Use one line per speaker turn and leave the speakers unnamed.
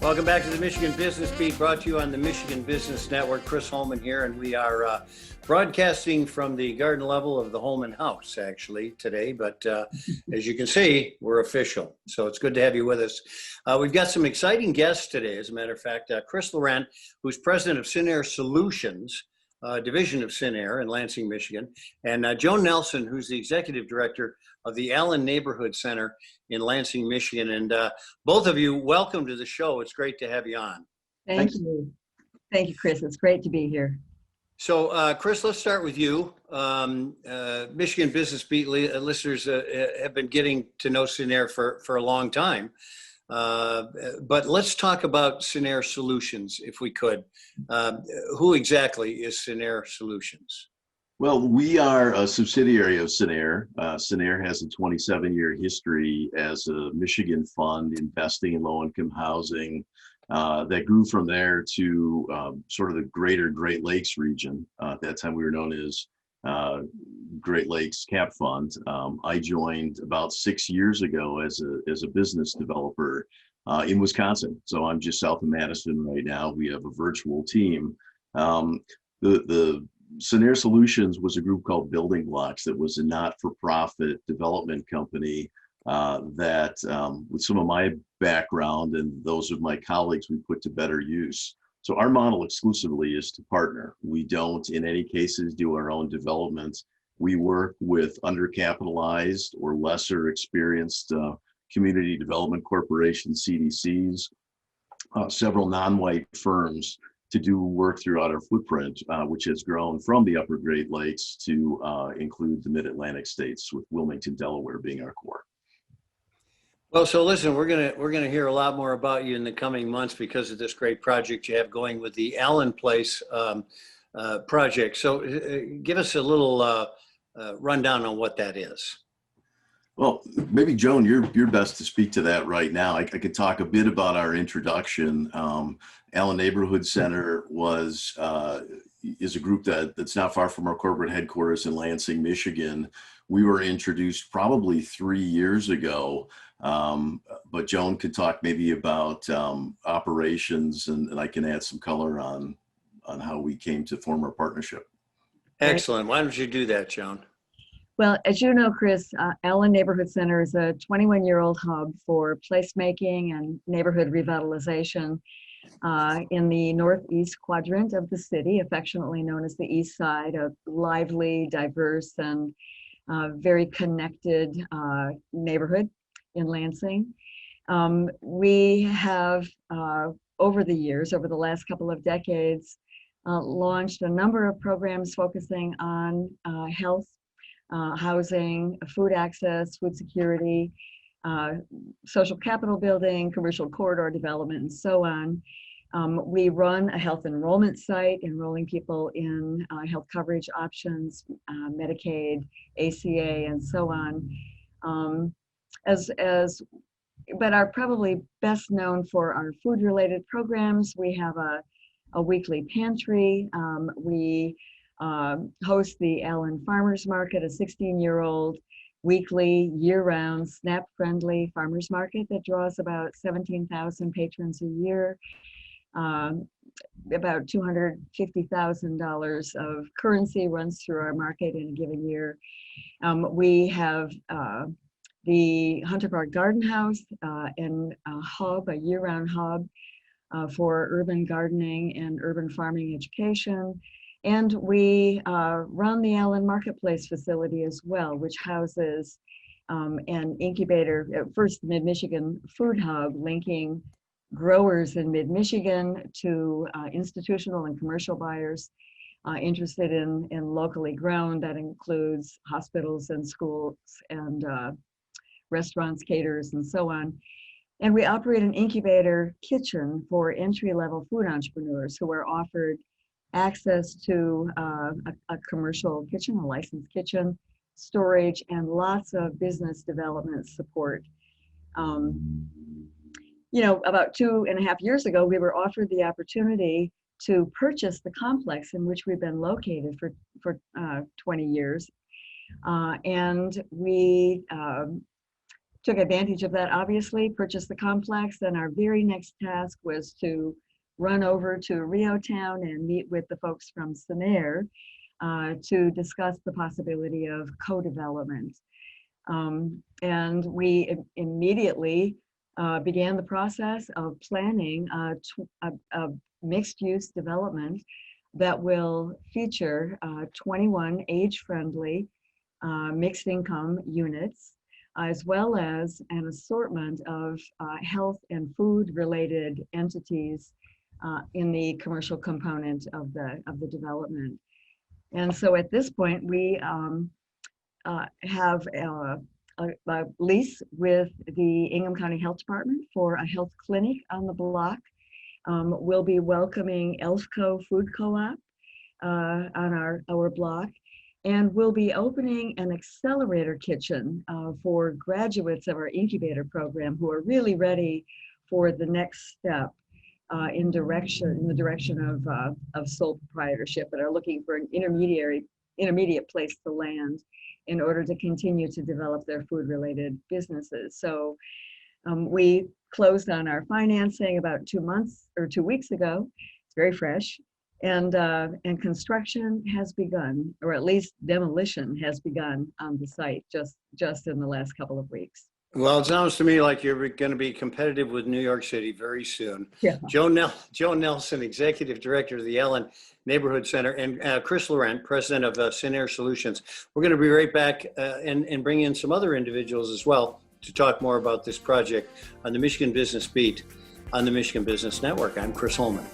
Welcome back to the Michigan Business Beat, brought to you on the Michigan Business Network. Chris Holman here, and we are broadcasting from the garden level of the Holman House, actually, today. But as you can see, we're official. So it's good to have you with us. We've got some exciting guests today. As a matter of fact, Chris Laurent, who's president of Cinnaire Solutions, division of Cinnaire in Lansing, Michigan, and Joan Nelson, who's the executive director of the Allen Neighborhood Center in Lansing, Michigan. And both of you, welcome to the show. It's great to have you on.
Thank you. Thank you, Chris. It's great to be here.
So, Chris, let's start with you. Michigan Business Beat listeners have been getting to know Cinnaire for a long time. But let's talk about Cinnaire Solutions, if we could. Who exactly is Cinnaire Solutions?
Well, we are a subsidiary of Cinnaire. Cinnaire has a 27-year history as a Michigan fund investing in low-income housing that grew from there to sort of the greater Great Lakes region. At that time, we were known as Great Lakes Cap Fund. I joined about 6 years ago as a business developer in Wisconsin. So I'm just south of Madison right now. We have a virtual team. The Cinnaire Solutions was a group called Building Blocks that was a not-for-profit development company that, with some of my background and those of my colleagues, we put to better use. So our model exclusively is to partner. We don't, in any cases, do our own development. We work with undercapitalized or lesser experienced community development corporations, CDCs, several non-white firms to do work throughout our footprint, which has grown from the upper Great Lakes to include the mid-Atlantic states, with Wilmington, Delaware being our core.
Well, so listen, we're gonna hear a lot more about you in the coming months because of this great project you have going with the Allen Place project. So give us a little rundown on what that is.
Well, maybe Joan, you're best to speak to that right now. I could talk a bit about our introduction. Allen Neighborhood Center is a group that's not far from our corporate headquarters in Lansing, Michigan. We were introduced probably 3 years ago, but Joan could talk maybe about operations, and I can add some color on how we came to form our partnership.
Excellent. Why don't you do that, Joan?
Well, as you know, Chris, Allen Neighborhood Center is a 21-year-old hub for placemaking and neighborhood revitalization in the northeast quadrant of the city, affectionately known as the Eastside, a lively, diverse, and very connected neighborhood in Lansing. We have, over the last couple of decades, launched a number of programs focusing on health, housing, food access, food security, social capital building, commercial corridor development, and so on. We run a health enrollment site, enrolling people in health coverage options, Medicaid, ACA, and so on. But are probably best known for our food-related programs. We have a weekly pantry. We host the Allen Farmers Market, a 16-year-old weekly, year-round, SNAP-friendly farmers market that draws about 17,000 patrons a year. About $250,000 of currency runs through our market in a given year. We have the Hunter Park Garden House and a hub, a year-round hub for urban gardening and urban farming education. And we run the Allen Marketplace facility as well, which houses an incubator, first Mid-Michigan food hub, linking growers in Mid-Michigan to institutional and commercial buyers interested in locally grown. That includes hospitals and schools and restaurants, caterers, and so on. And we operate an incubator kitchen for entry-level food entrepreneurs who are offered access to a commercial kitchen, a licensed kitchen, storage, and lots of business development support. About 2.5 years ago, we were offered the opportunity to purchase the complex in which we've been located for 20 years. And we took advantage of that, obviously, purchased the complex. Then our very next task was to run over to Rio Town and meet with the folks from Cinnaire to discuss the possibility of co-development. And we immediately began the process of planning a mixed-use development that will feature 21 age-friendly mixed-income units, as well as an assortment of health and food-related entities in the commercial component of the development. And so at this point, we have a lease with the Ingham County Health Department for a health clinic on the block. We'll be welcoming Elfco Food Co-op on our block. And we'll be opening an accelerator kitchen for graduates of our incubator program who are really ready for the next step in the direction of sole proprietorship, and are looking for an intermediate place to land in order to continue to develop their food-related businesses. So we closed on our financing about 2 weeks ago. It's very fresh. And construction has begun, or at least demolition has begun on the site just in the last couple of weeks.
Well, it sounds to me like you're going to be competitive with New York City very soon.
Yeah.
Joan Nelson, Executive Director of the Allen Neighborhood Center, and Chris Laurent, President of Cinnaire Solutions. We're going to be right back and bring in some other individuals as well to talk more about this project on the Michigan Business Beat on the Michigan Business Network. I'm Chris Holman.